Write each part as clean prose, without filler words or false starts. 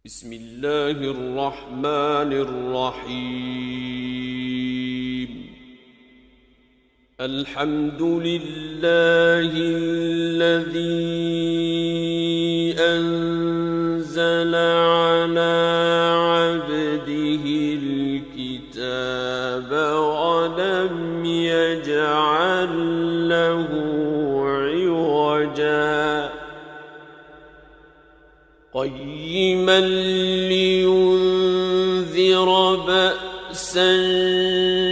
بسم الله الرحمن الرحيم. الحمد لله الذي أنزل على عبده الكتاب ولم يجعل له عوجا قيما لينذر بأسا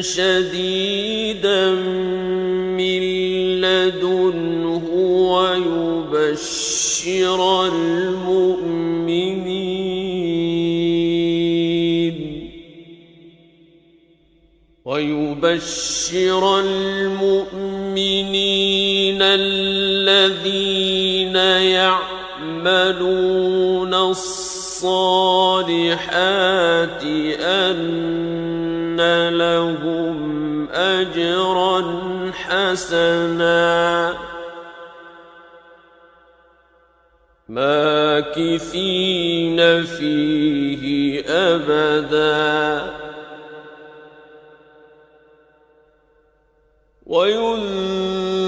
شديدا من لدنه ويبشر المؤمنين الذين يعملون الصالحات أن لهم أجرا حسنا ماكثين فيه أبدا وينذر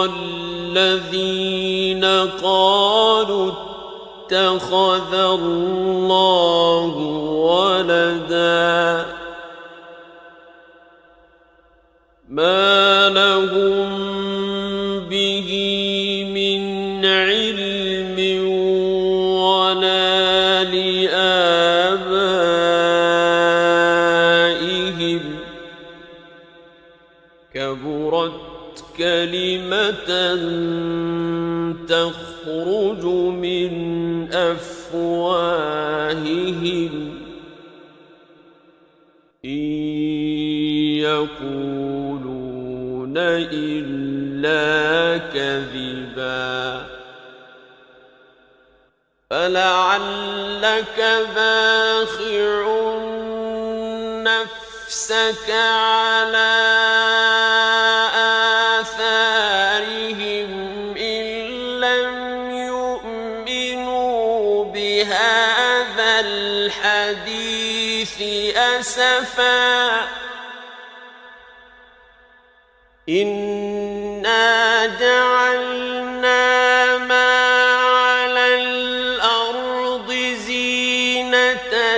الذين قالوا اتخذ الله ولدا ما لهم به من علم ولا لآبائهم كبرت كلمة تخرج من أفواههم إن يقولون إلا كذبا فلعلك باخع نفسك على آثارهم إن لم يؤمنوا بهذا الحديث أسفا إنا جعلنا ما على الأرض زينة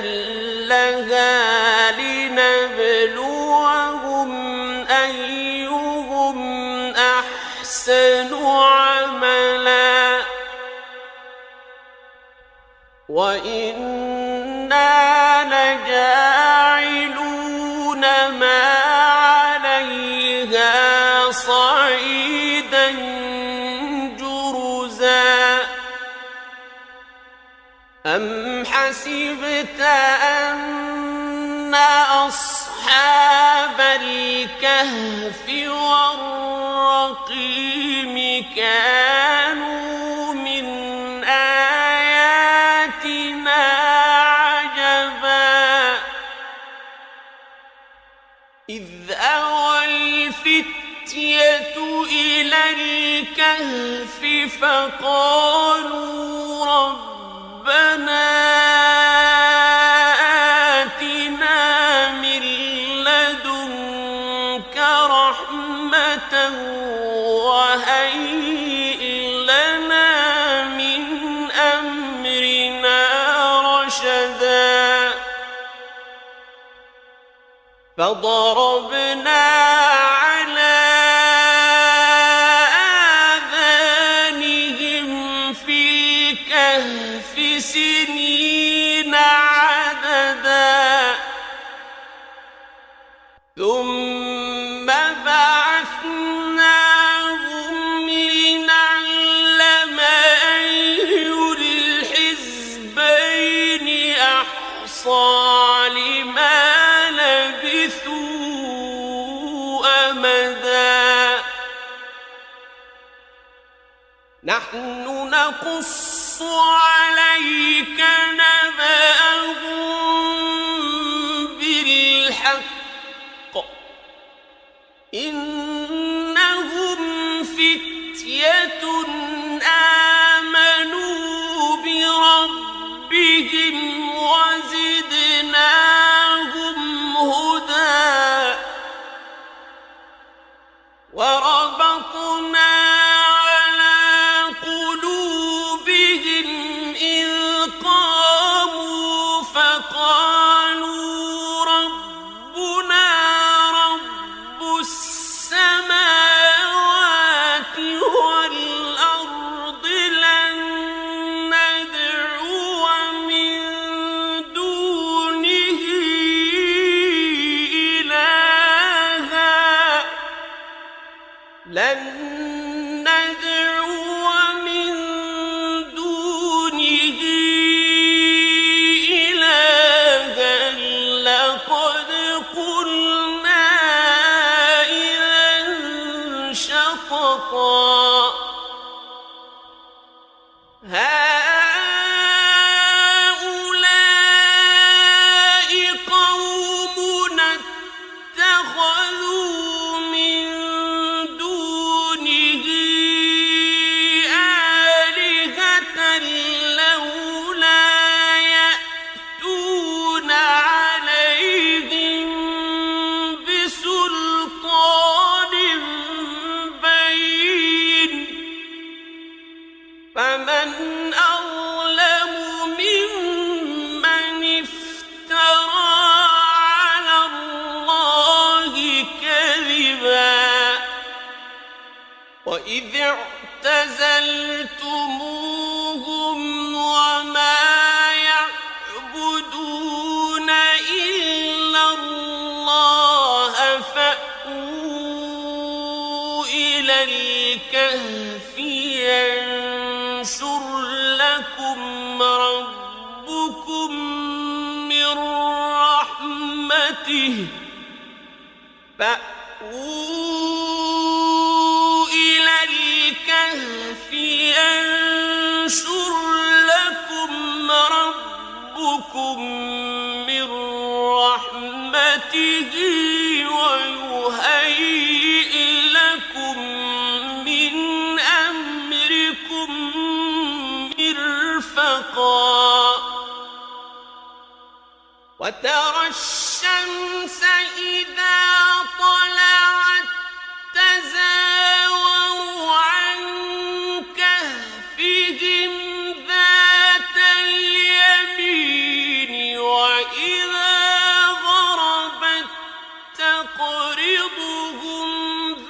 لها لنبلوهم أيهم أحسن عملا وإنا لجاعلون ما عليها صعيدا جرزا أم حسبت أن أصحاب الكهف والرقيم كانوا من آياتنا عجبا إذ أوى الفتية إلى الكهف فقالوا ربنا آتنا من لدنك رحمة وهيئ لنا من أمرنا رشدا فضربنا على آذانهم في الكهف سنين عددا ثم بعثناهم لنعلم أي الحزبين أحصى لما لبثوا أمدا نحن نقص عليك نبأهم بالحق إنهم فتية آمنوا بربهم وإذ اعتزلتموهم وما يعبدون إلا الله فأووا إلى الكهف ينشر لكم ربكم من رحمته ينشر لكم ربكم من رحمته ويهيئ لكم من أمركم مرفقا وترى الشمس إذا طلعت تزاور عن كهفهم ذات اليمين وإذا غربت تقرضهم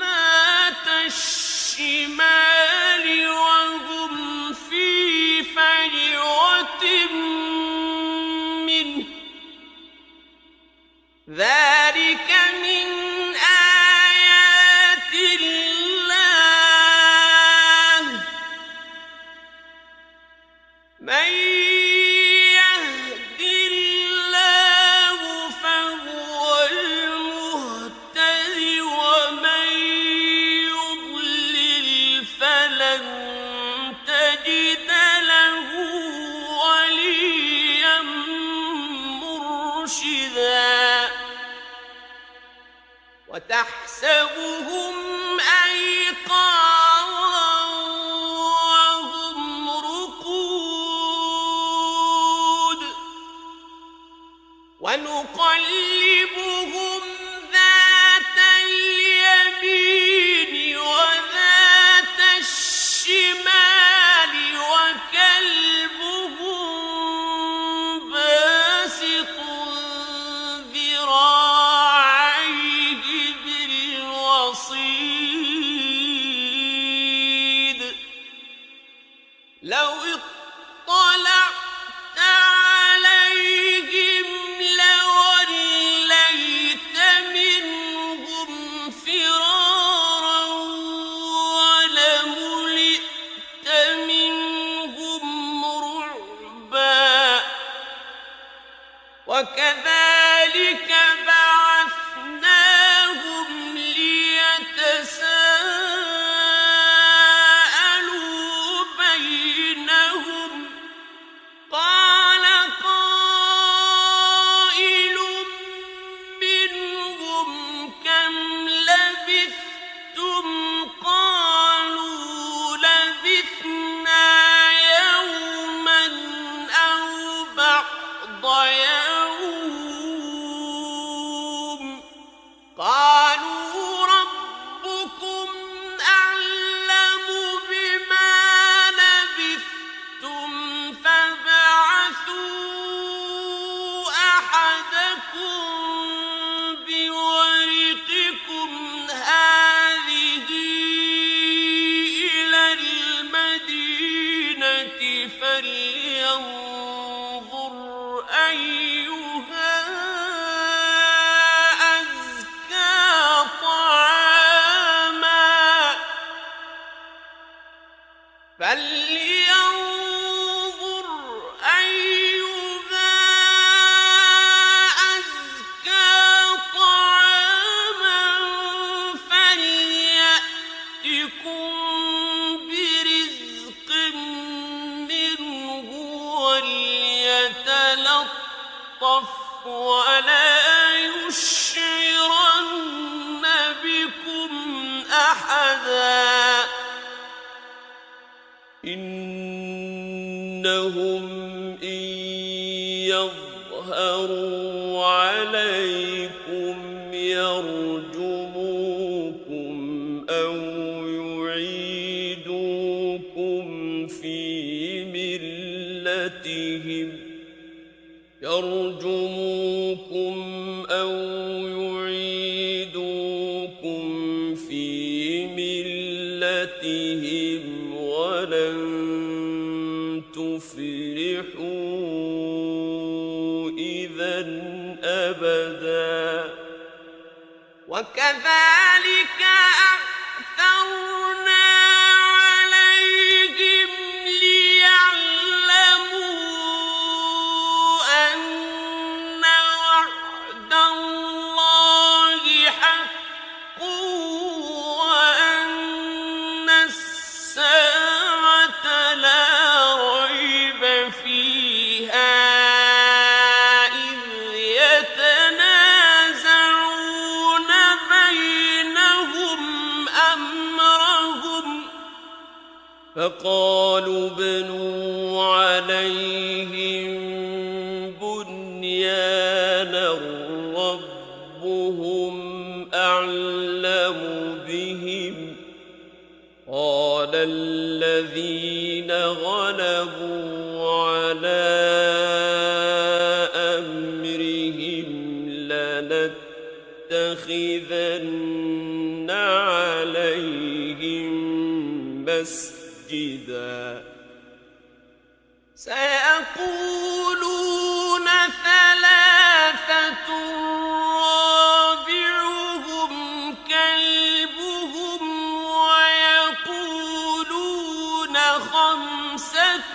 ذات الشمال وهم في فجوة منه ذلك من آيات الله من يهد الله فهو المهتد ومن يضلل فلن تجد له وليا مرشدا وتحسبهم أيقاظا وهم رقود ونقلبهم ذات اليمين وذات الشمال وكلبهم باسط ذراعيه بالوصيد لو اطلعت عليهم لوليت منهم فرارا ولملئت منهم رعبا وكذلك بعثناهم ليتساءلوا بينهم قال قائل منهم كم لبثتم قالوا لبثنا يوما أو بعض يوم قالوا ربكم أعلم بما لبثتم فابعثوا أحدكم بورقكم هذه إلى المدينة فلينظر أيها أزكى طعاما فلينظر أيها أزكى طعاما فليأتكم برزق منه وليتلطف ولا يشعرن بكم أحدا إنهم إن يظهروا عليكم يرجموكم أو يعيدوكم في ملتهم وكذلك أعثرنا عليهم ليعلموا أن وعد الله حق وأن الساعة لا ريب فيها إذ يتنازعون بينهم أمرهم فقالوا ابنوا عليهم بنيانا ربهم أعلم بهم قال الذين غلبوا على أمرهم لنتخذن عليهم مسجدا سيقولون ثلاثة رابعهم كلبهم ويقولون خمسة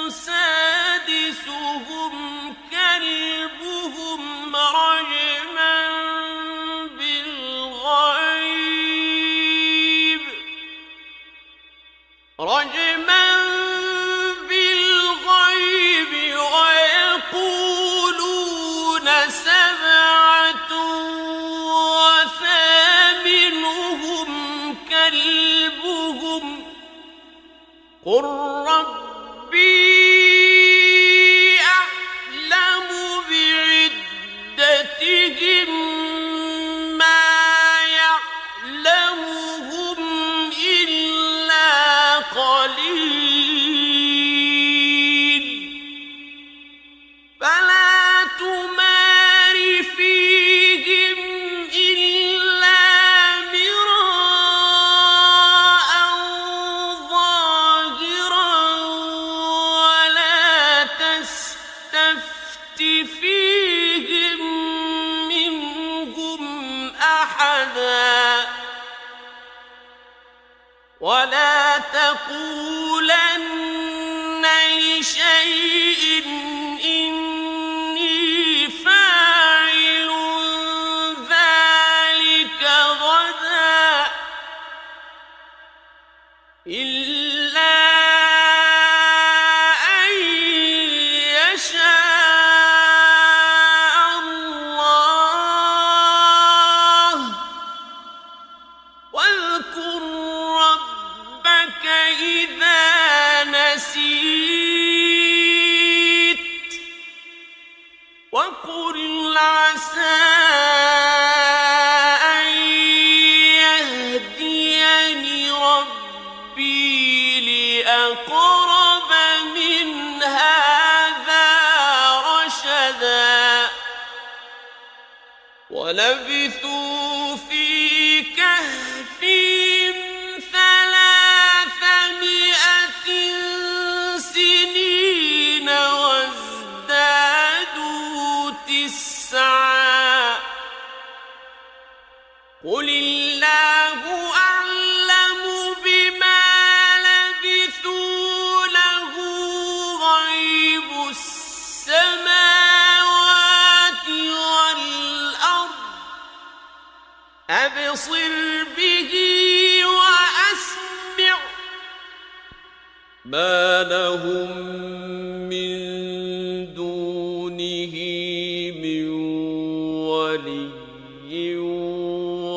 سادسهم كلبهم رجما بالغيب ويقولون سبعة وثامنهم كلبهم قل ربي أعلم بعدتهم ما يعلمهم إلا قليل فلا تمار فيهم إلا مراء ظاهرا ولا تستفت فيهم منهم أحدا ولا تقولن لشيء إني فاعل ذلك غدا إلا أن يشاء الله واذكر ربك إذا نسيت وقل عسى أن يهديني ربي لأقرب من هذا رشدا ولبثوا في كهفهم 300 سنين وازدادوا 9 قل الله أعلم بما لبثوا له غيب السماوات والأرض أبصر به وأسمع ما لهم من دونه من ولي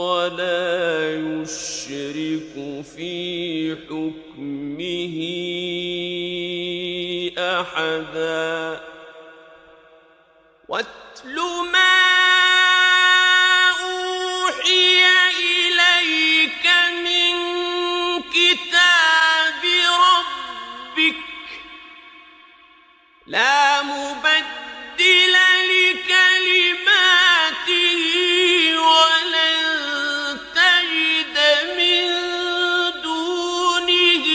ولا يشرك في حكمه أحدا واتل ما أوحي إليك من كتاب ربك لا مبدل لكلماته ولن تجد من دونه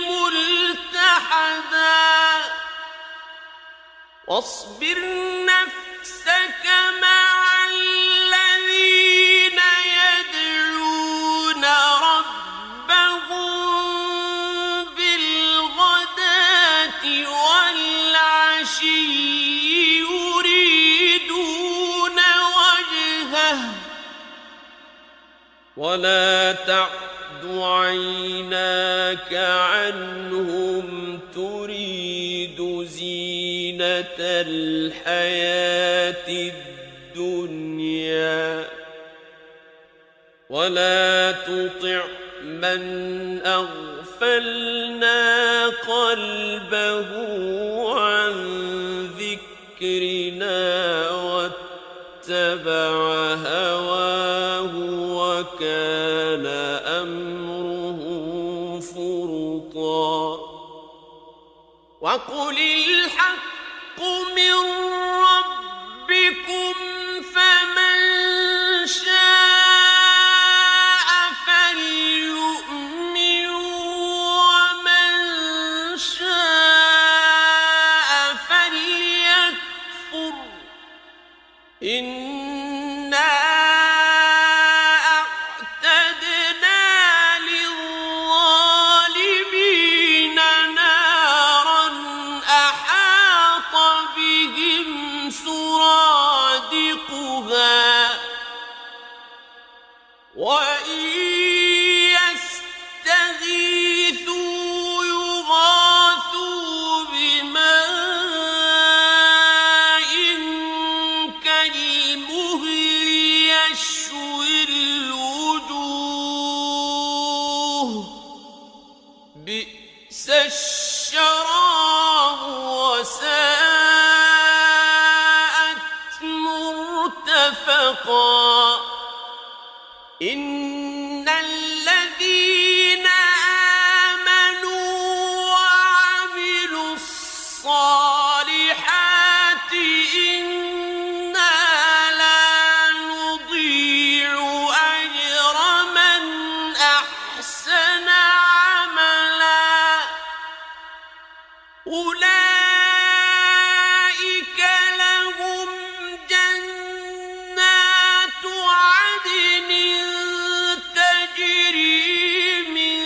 ملتحدا واصبر نفسك مع الذين ولا تعد عيناك عنهم تريد زينة الحياة الدنيا ولا تطع من أغفلنا قلبه عن ذكرنا واتبع هواه وكان أمره فرطا وقل الحق من ربكم فمن شاء فليؤمن ومن شاء فليكفر إنا أعتدنا للظالمين نارا أحاط بهم سرادقها وإن يستغيثوا يغاثوا بماء كالمهل يشوي الوجوه بئس الشراب وساءت مرتفقا إن الذين آمنوا وعملوا الصالحات إنا لا نضيع أجر من أحسن عملا أولئك لهم جنات عدن تجري من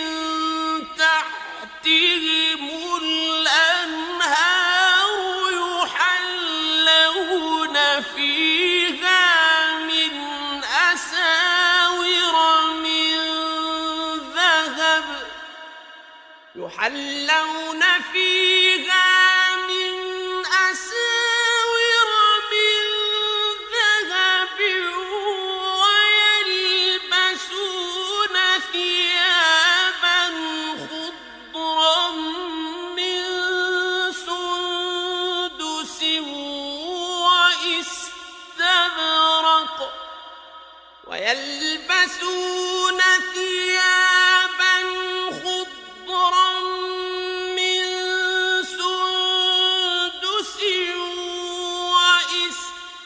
تحتهم الأنهار يحلون فيها من أساور من ذهب ويلبسون ثيابا خضرا من سندس واستبرق ويلبسون ثيابا خضرا من سندس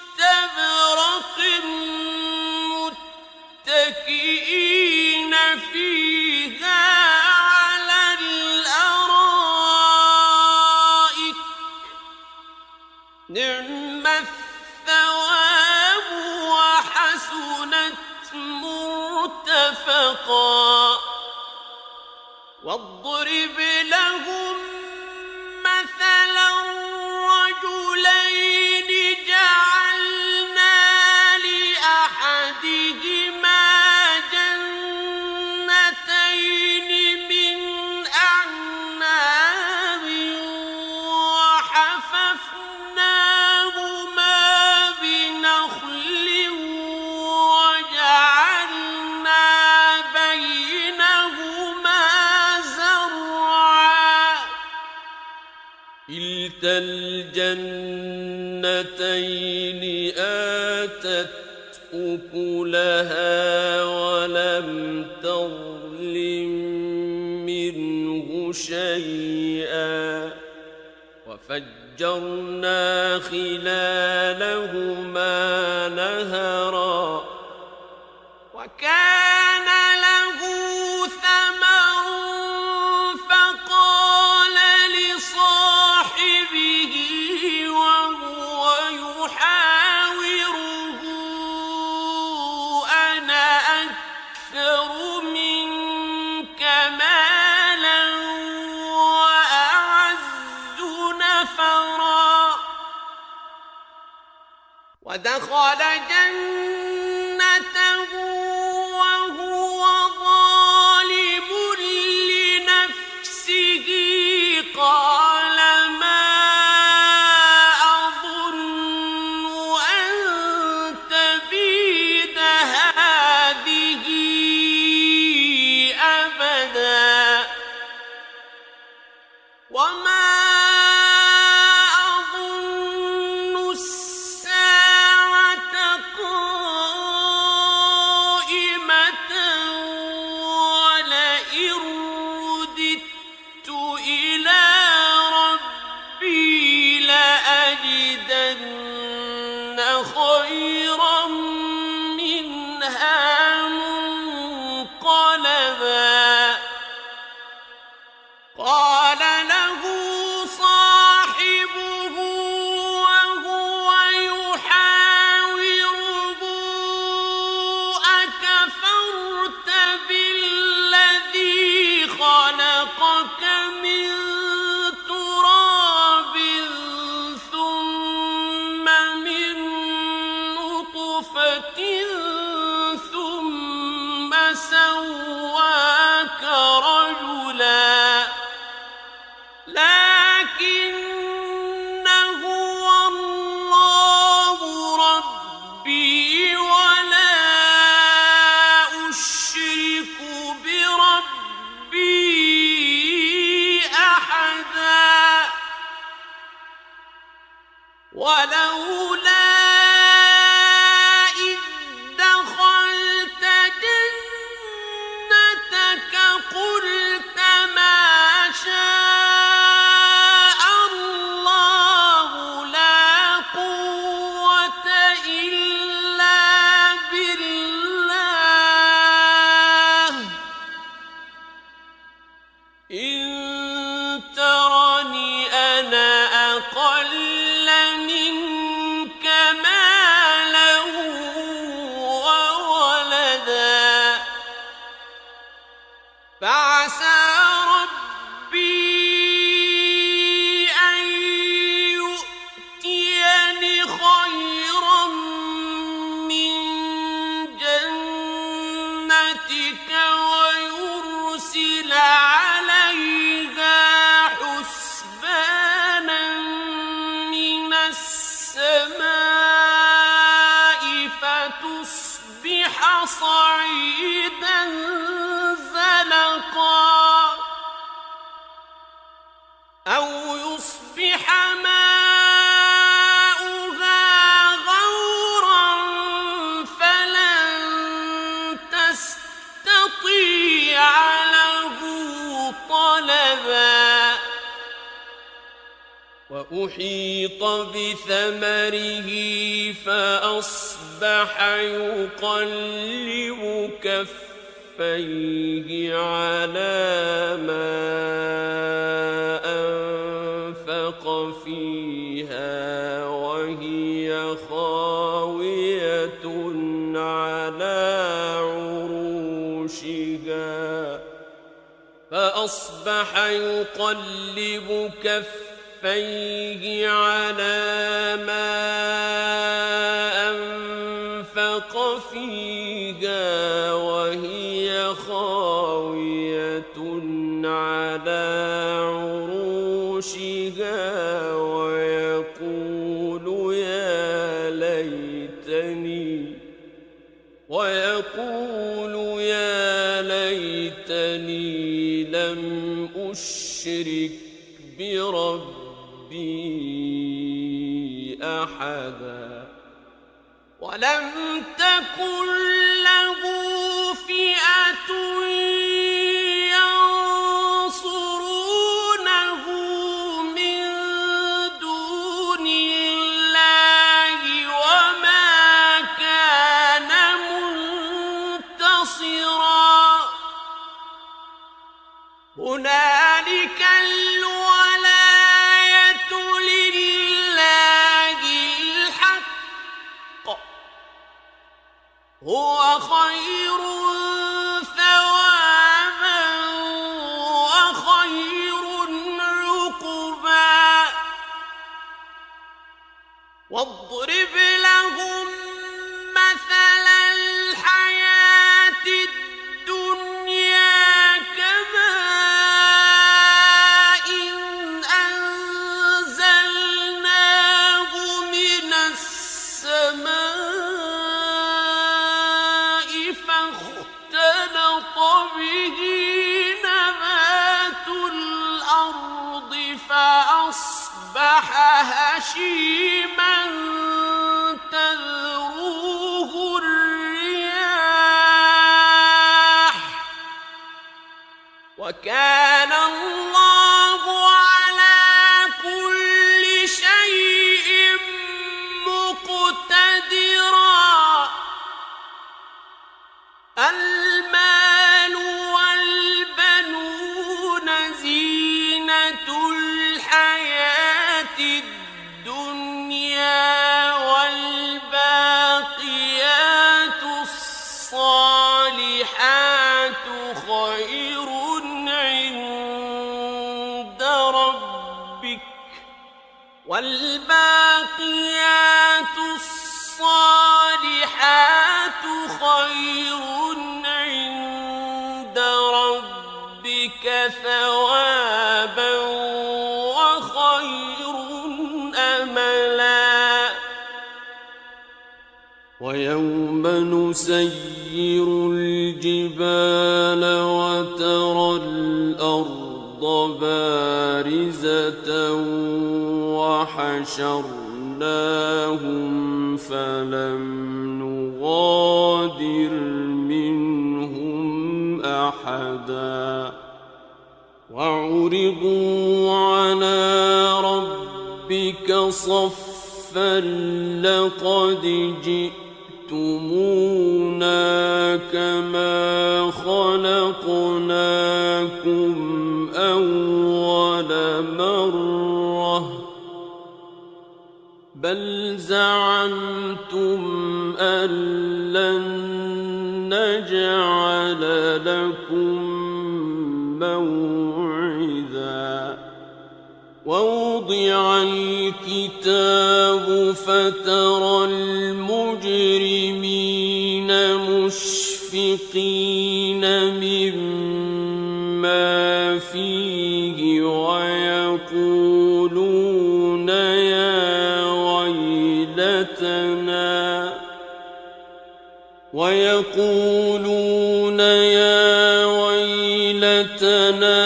واستبرق متكئين فيها على الأرائك نعم الثواب وحسنت مرتفقا واضرب لهم مثلا رجلين جعلنا لأحدهما جنتين من أعناب وحففناهما بنخل وجعلنا بينهما زرعا كلتا الجنتين آتت أكلها ولم تظلم منه شيئا وفجرنا خلالهما نهرا وكان له ثمر فقال لصاحبه وهو يحاوره أنا أكثر منك مالا وأعز نفرا ودخل جنته وهو خيرا منها منقلبا قال له صاحبه وهو يحاوره أكفرت بالذي خلقك من تراب ثم من نطفة ثم سواك رجلا لكن هو الله ربي ولا أشرك بربي أحدا ولولا إذ دخلت جنتك قلت ما شاء الله لا قوة إلا بالله إن ترني أنا أقل منك مالا وولدا فعسى ربي أن يؤتيني خيرا من جنتك ويرسل عليها حسبانا من السماء فتصبح صعيدا زلقا أو يصبح ماؤها غورا فلن تستطيع له طلبا وأحيط بثمره فأصبح يقلب كفيه على ما أنفق فيها وهي خاوية على عروشها فأصبح يقلب كفيه على ما أنفق فيها وهي خاوية على عروشها ويقول يا ليتني لم أشرك بربي أحدا ولم تكن له فئة ينصرونه من دون الله وما كان منتصرا هنالك الولاية لله الحق هو خير ثوابا وخير عقبا واضرب لهم مثل الحياة الدنيا كماء أنزلناه من السماء فاختلط به نبات الأرض فأصبح هشيما تذروه الرياح وكان الله على كل شيء مقتدرا والباقيات الصالحات خير عند ربك ثوابا وخير أملا ويوم نسير الجبال وترى الأرض بارزة وحشرناهم فلم نغادر منهم أحدا وعرضوا على ربك صفا لقد جئتمونا كما خلقناكم أول مرة بل زعمتم أن لن نجعل لكم موعدا ووضع الكتاب فترى المجرمين مشفقين مما فيه ويقولون يا ويلتنا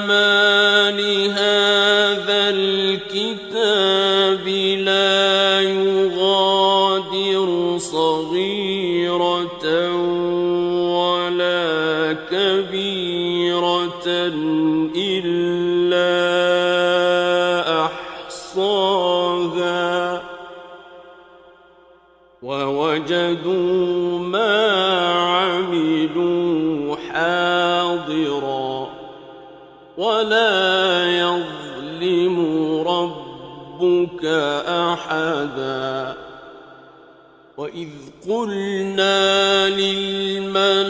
ما لهذا الكتاب لا يغادر صغيرة ولا كبيرة إلا أحصاها ووجدوا ما عملوا حاضرا ولا يظلم ربك أحدا وإذ قلنا للملائكة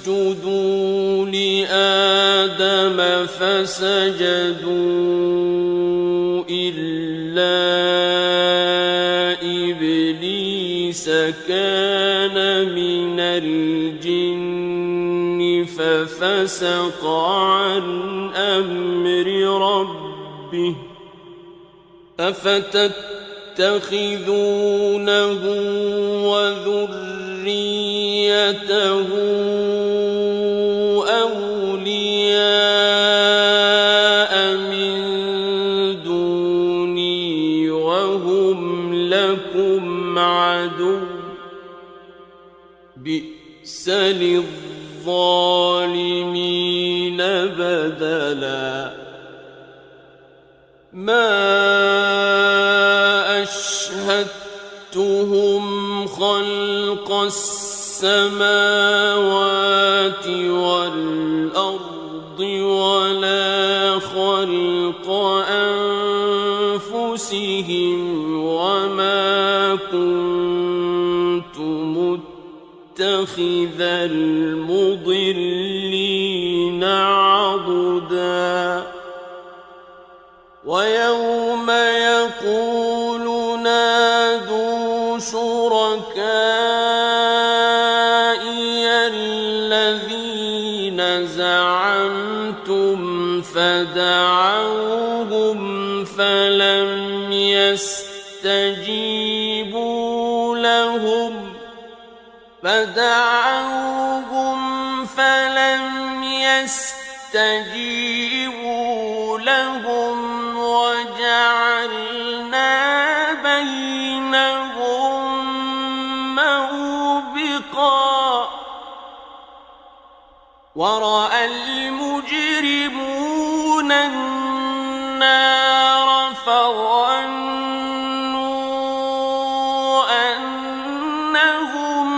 اسجدوا لآدم فسجدوا إلا إبليس كان من الجن ففسق عن أمر ربه أفتتخذونه وذريته أولياء من دوني وهم لكم عدو بئس للظالمين بدلا ما أشهدتهم خلق السماوات والأرض ولا خلق أنفسهم وما كنت متخذ المضلين عضدا ويوم يقول نادوا شركائي الذين زعمتم فدعوهم فلم يستجيبوا لهم وجعلنا بينهم موبقا ورأى المجرمون النار فظنوا أنهم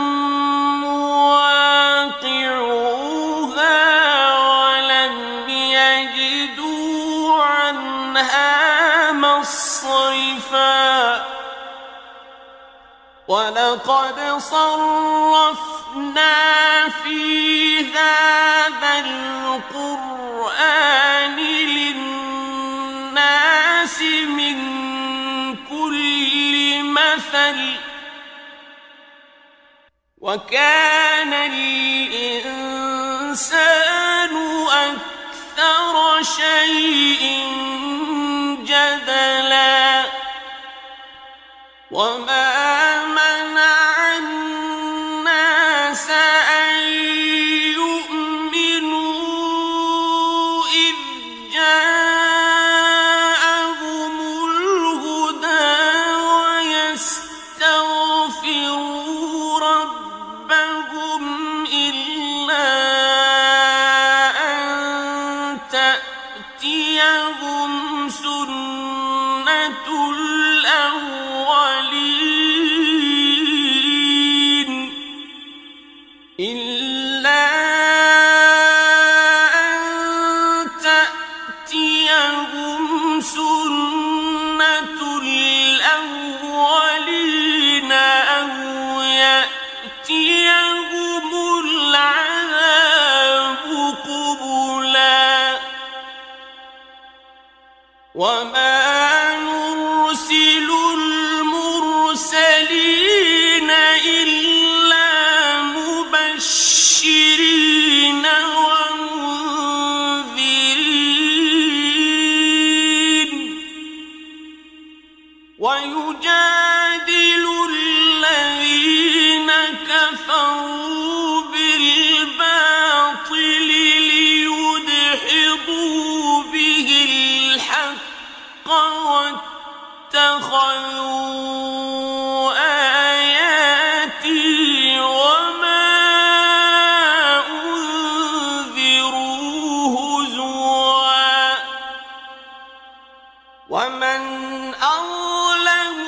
مواقعوها ولم يجدوا عنها مصرفا ولقد صرفنا في هذا القرآن للناس الناس من كل مثل وكان الإنسان أكثر شيء جدلا وما منع الناس أن يؤمنوا إذ جاءهم الهدى ويستغفروا ربهم إلا أن تأتيهم سنة الأولين إلا أن تأتيهم سنة الأولين أو يأتيهم العذاب قبلا وما نرسل المرسلين إلا مبشرين ومنذرين ويجادل الذين كفروا بالباطل ليدحضوا به الحق واتخذوا آياتي وما أنذروا هزوا ومن أظلم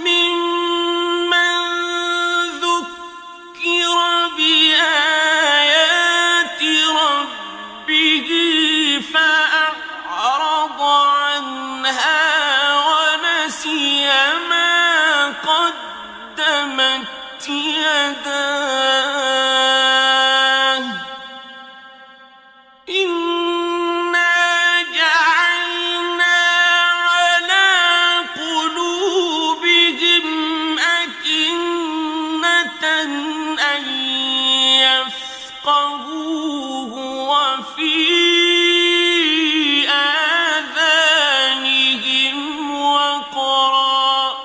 ممن ذكر بآيات ربه فأعرض عنها ونسي ما قدمت يداه إنا جعلنا على قلوبهم أكنة أن يفقهوه وفي آذانهم وقرا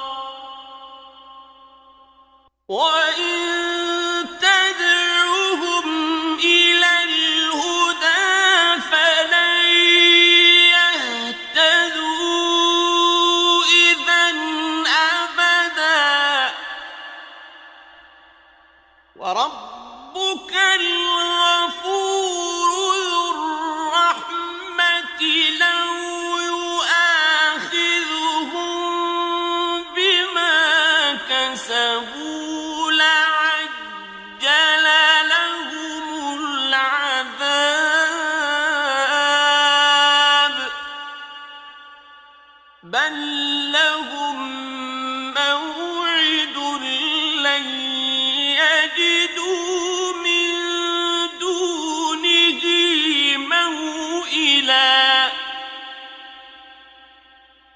وإن تدعوهم إلى الهدى فلن يهتدوا إذًا أبداً وربك الغفور ذو الرحمة لو يؤاخذهم بما كسبوا لعجل لهم العذاب بل لهم موعد لن يجدوا من دونه موئلا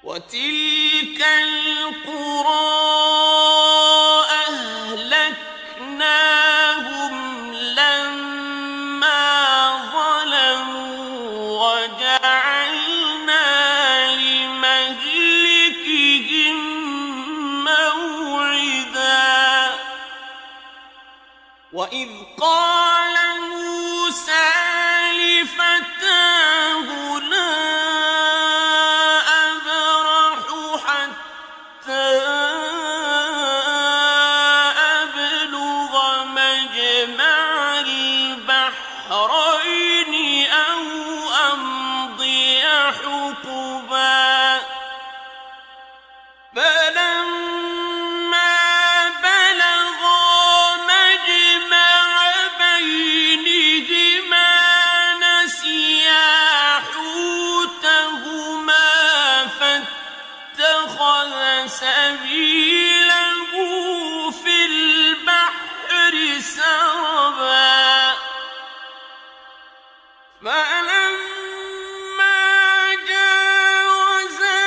وتلك القرى أهلكناهم لما ظلموا وجعلنا لمهلكهم موعدا وإذ قال موسى لفتاه لا أبرح حتى أبلغ مجمع البحرين أو أمضي حقبا فلما بلغا مجمع بينهما نسيا حوتهما فاتخذ سبيله في البحر سربا فلما جاوزا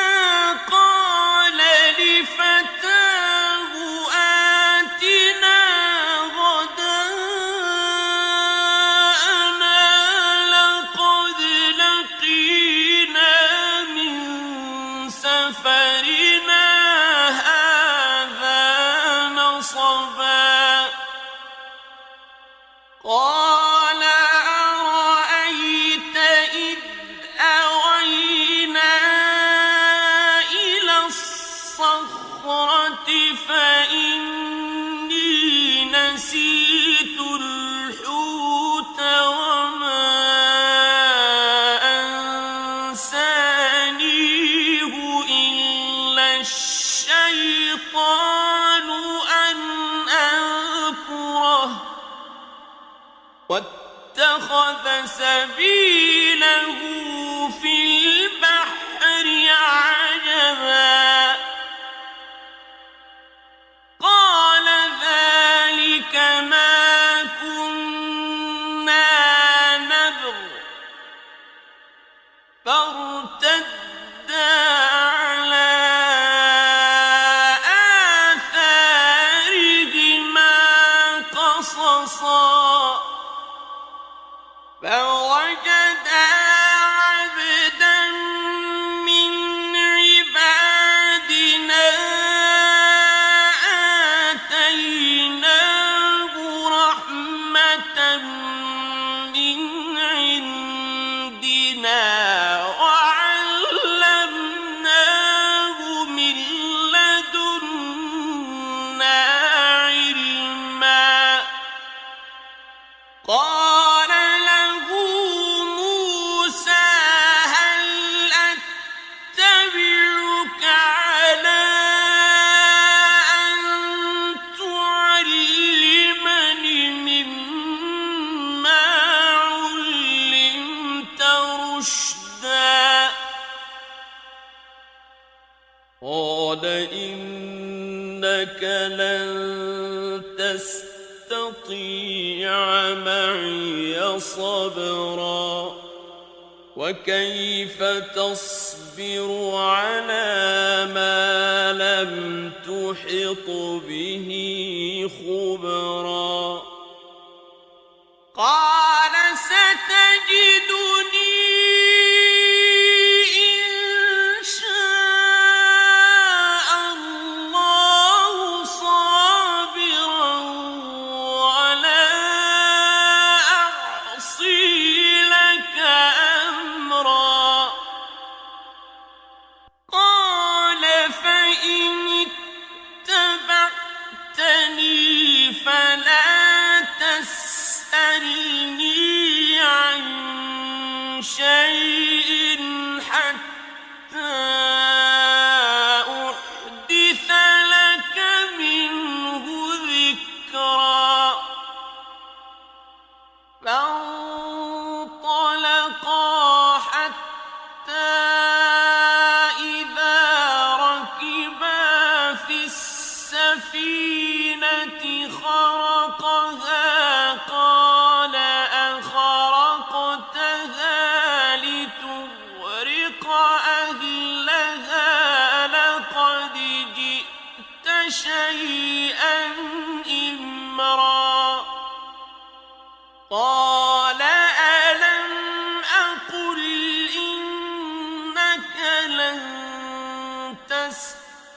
فإني نسيت الحوت وما أنسانيه إلا الشيطان أن أذكره واتخذ سبيله في البحر عجبا قال ذلك ما كنا نبغ فارتدا على آثارهما قصصا فوجدا عبدا من عبادنا آتيناه رحمة من عندنا وعلمناه من لدنا علما قال له موسى هل أتبعك على أن تعلمني مما علمت رشدا قال إنك لن تستطيع معي صبرا وكيف تصبر على ما لم تحط به خبرا قال ستجدني إن شاء الله صابرا ولا أعصي لك أمرا قال فإن اتبعتني فلا تسألني عن شيء حتى أحدث لك منه ذكرا فانطلقا حتى إذا ركبا في السفينة خرقها قال أخرقتها لتغرق أهلها لقد جئت شيئا إمرا قال ألم أقل إنك لن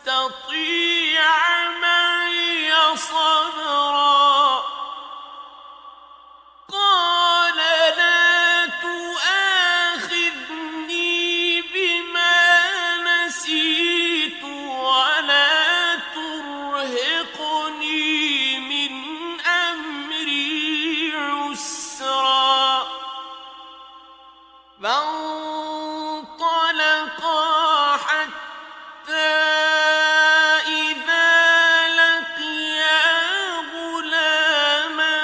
تستطيع معي صبرا قال لا تؤاخذني بما نسيت ولا ترهقني من أمري عسرا فانطلقا حتى إذا لقيا غلاما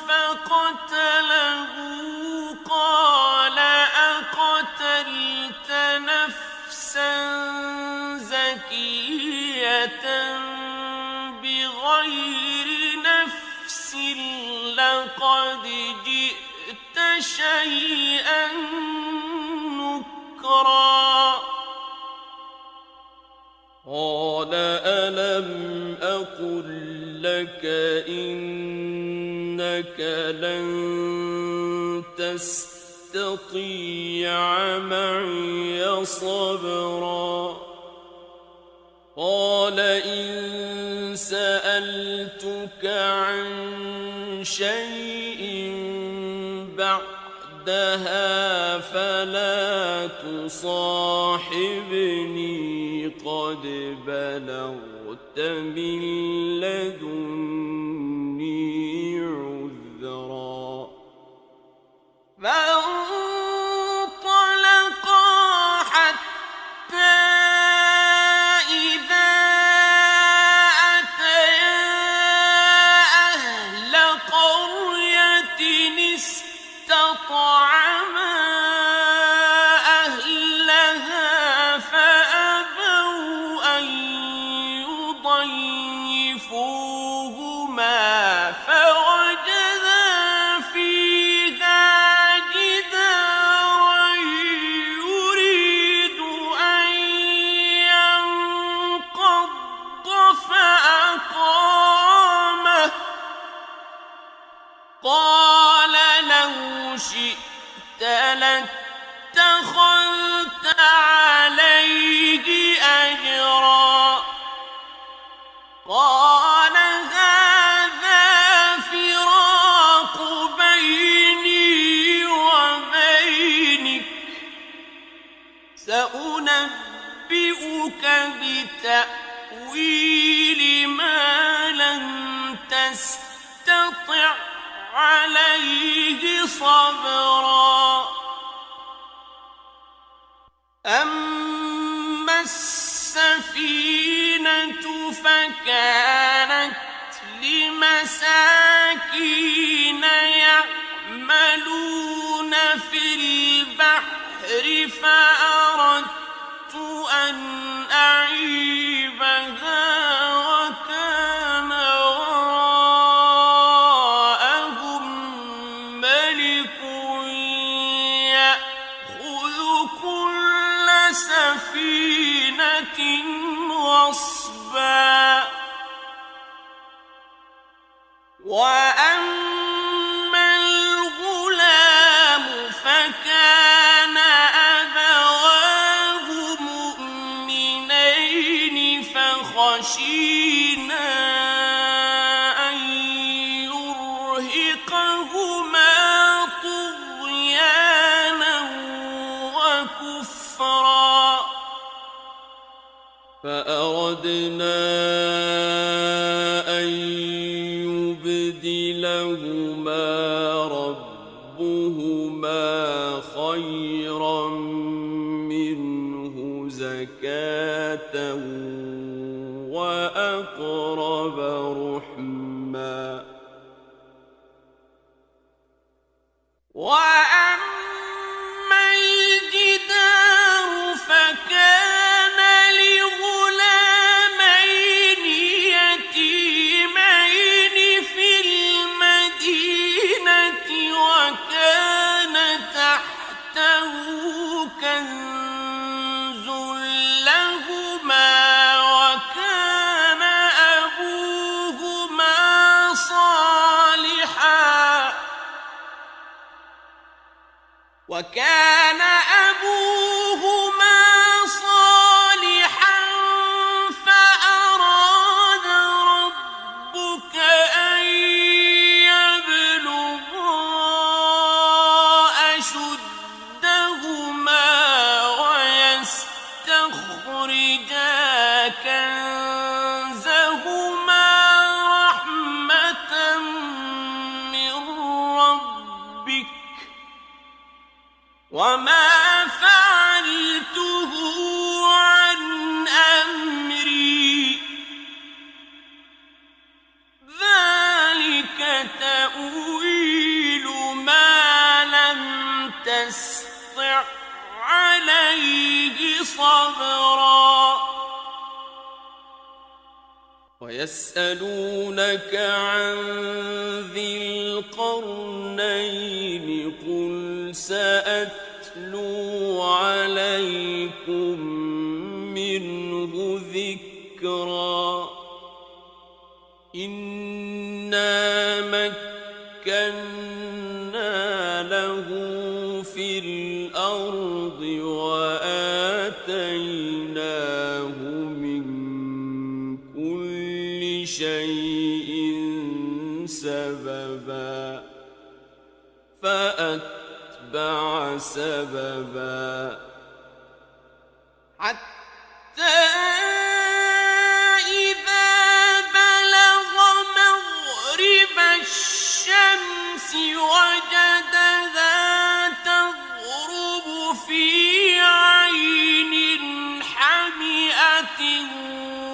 فقتله قال أقتلت نفسا زكية بغير نفس لقد جئت شيئا نكرا قال ألم أقل لك إنك لن تستطيع معي صبرا قال إن سألتك عن شيء بعدها فلا تصاحبني قد بلغت من لدني عذرا فانطلقا حتى إذا أتيا أهل قرية استطعما أهلها فأبوا أن يضيفوهما فوجدا فيها جدارا يريد أن ينقض فأقامه قال لو شئت لاتخذت عليه أجرا قال هذا فراق بيني وبينك سأنبئك بتأويل ما لم تستطع عليه صبرا أما السفينة فكانت لمساكين يعملون في البحر فأردت أن أعيبها وكان وراءهم ملك يأخذ كل سفينة غصبا وأما الغلام فكان أبواه مؤمنين فخشينا أن يرهقهما طغيانا وكفرا فأردنا أن يبدلهما ربهما خيرا منه زكاة وأقرب رحما وأما الجدار فكان لغلامين يتيمين في المدينة وكان تحته كنز لهما وكان أبوهما صالحا فأراد ربك أن يبلغا أشدهما ويستخرجا كنزهما رحمة من ربك وما فعلته عن أمري ذلك تأويل ما لم تسطع عليه صبرا ويسألونك عن ذي القرنين قل سأتلو عليكم منه ذكرا إنا مكنا له في الأرض وآتيناه من كل شيء سببا فأتبع سببا حتى إذا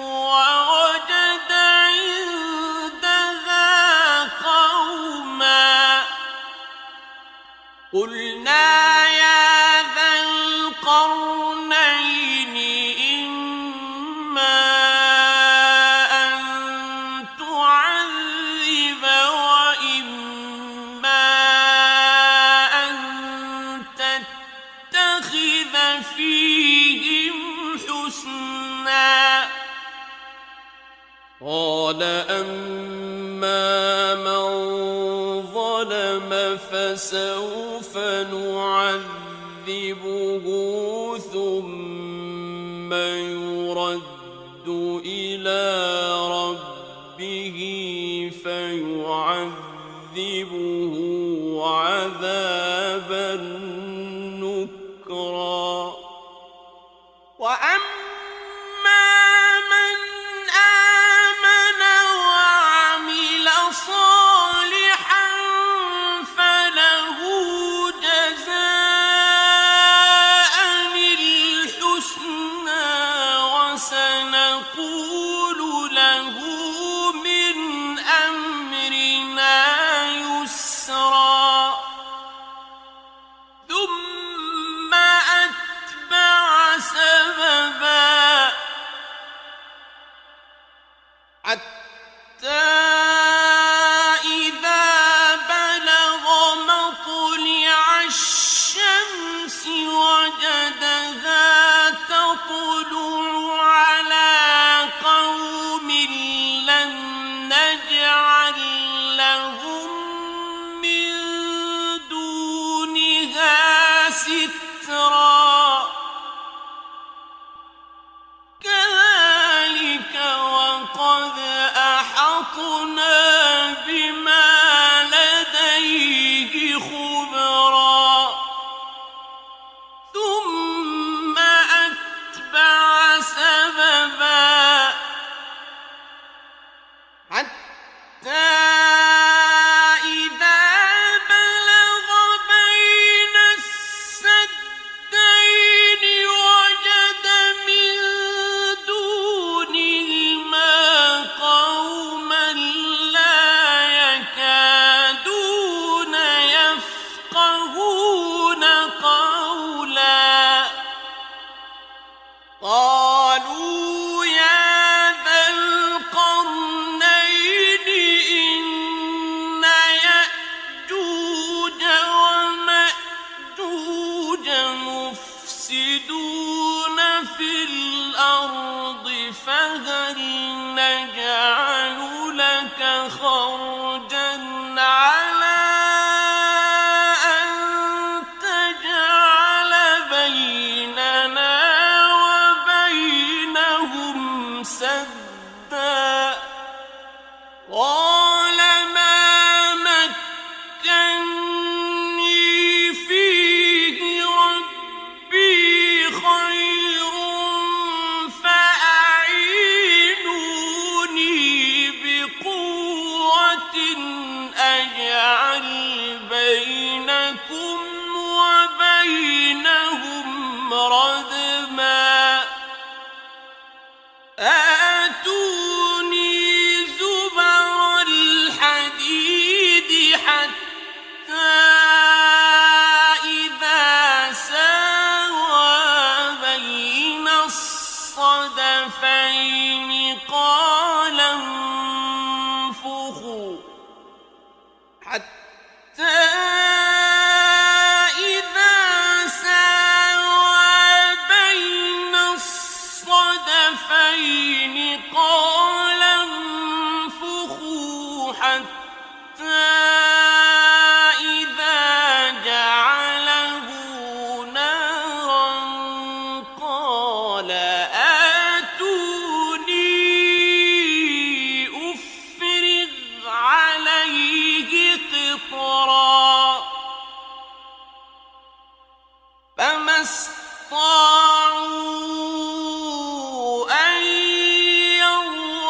ووجد عندها قوما قلنا يا ذا القرنين إما أن تعذب وإما أن تتخذ فيهم حسنا قال أما من ظلم فسوف نعذبه ثم يرد إلى ربه فيعذبه عذابا نكرا وأما من آمن وعمل صالحا فله جزاء الحسنى وسنقول له من أمرنا يسرا ثم أتبع سببا حتى إذا بلغ مطلع الشمس وجدها تطلع على قوم لم نجعل لهم من دونها سترا كذلك وقد أحطنا بما لديه خبرا ثم أتبع سببا حتى إذا بلغ بين السدين وجد من دونهما قوما لا يكادون يفقهون قولا قالوا يا ذا القرنين إن يأجوج ومأجوج مفسدون في الأرض فهل نجعل لك خرجا على أن تجعل بيننا وبينهم سدا قال ما مكني فيه ربي خير فأعينوني بقوة أجعل بينكم وبينهم ردما آتوني زبر الحديد حتى إذا ساوى بين الصدفين قال انفخوا حتى إذا ساوى بين الصدفين قال انفخوا حتى إذا جعله نارا قال آتوني أفرغ عليه قطرا فما استطاعوا أن يظهروه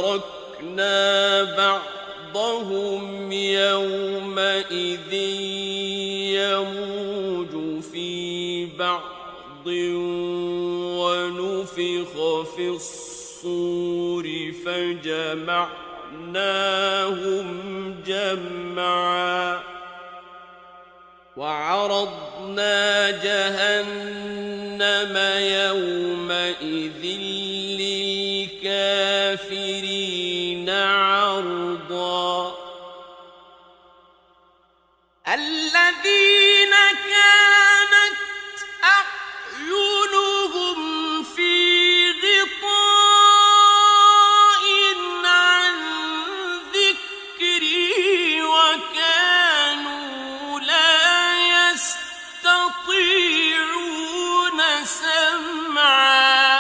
تركنا بعضهم يومئذ يموج في بعض ونفخ في الصور فجمعناهم جمعا وعرضنا جهنم يومئذ للكافرين عرضا الذين كانت أعينهم في غطاء عن ذكري وكانوا لا يستطيعون سمعا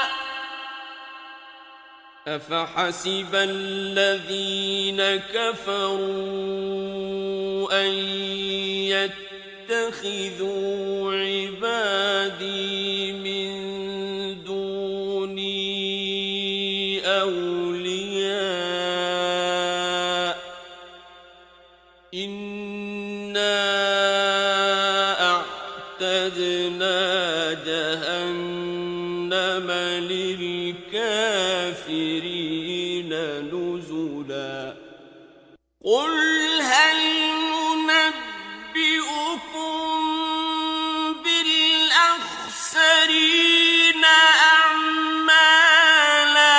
أفحسب الذين كفروا أن يتخذوا عبادي من دوني أولياء إنا أعتدنا جهنم للكافرين نزلا قل هل ننبئكم بالأخسرين أعمالا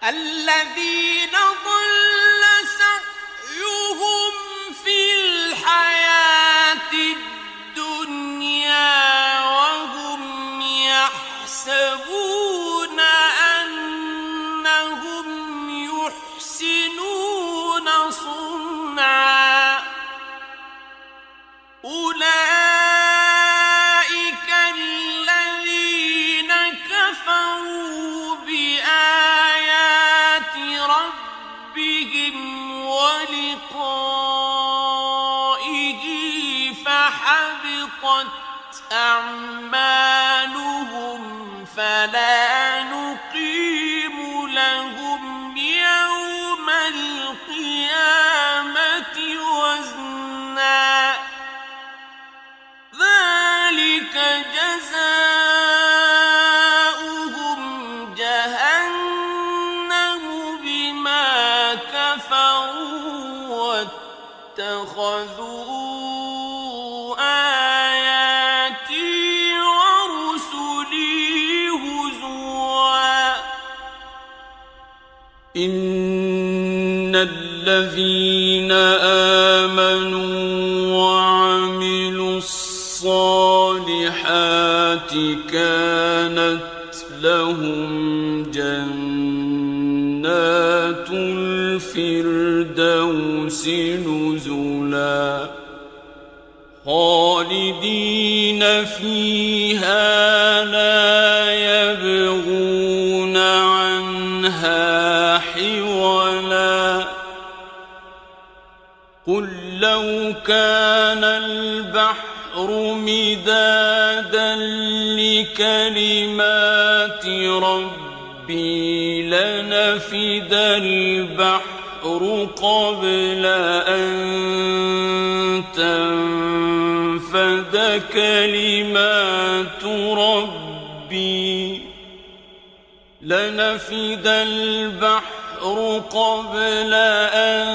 الذين ضل سعيهم في الحياة الدنيا وهم يحسبون أنهم يحسنون صنعا أولئك الذين كفروا بآيات ربهم ولقائه فحبطت أعمالهم فلا نقيم لهم يوم القيامة وزنا ذلك جزاؤهم جهنم بما كفروا واتخذوا آياتي ورسلي هزوا إن الذين آمنوا وعملوا الصالحات كانت لهم جنات الفردوس نزلا خالدين فيها لا يبغون عنها حولا قل لو كان البحر مدادا لكلمات ربي لنفد البحر قبل أن تنفد كلمات ربي لنفد البحر قبل أن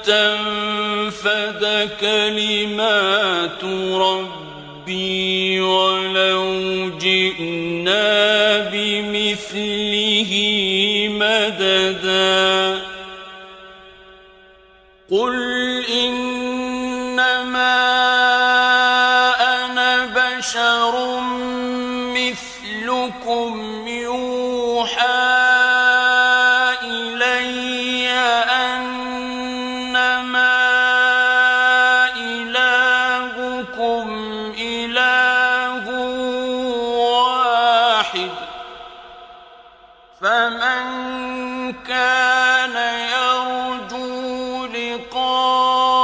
تنفد كلمات ربي ولو جئنا بمثله مددا قل إنما أنا بشر مثلكم يوحى إلي أنما إلهكم إله واحد فمن كان يرجو لقاء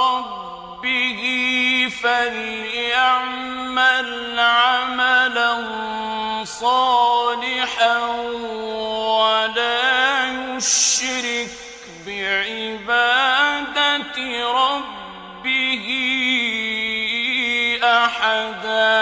ربه فليعمل عملا صالحا يشرك بعبادة ربه أحدا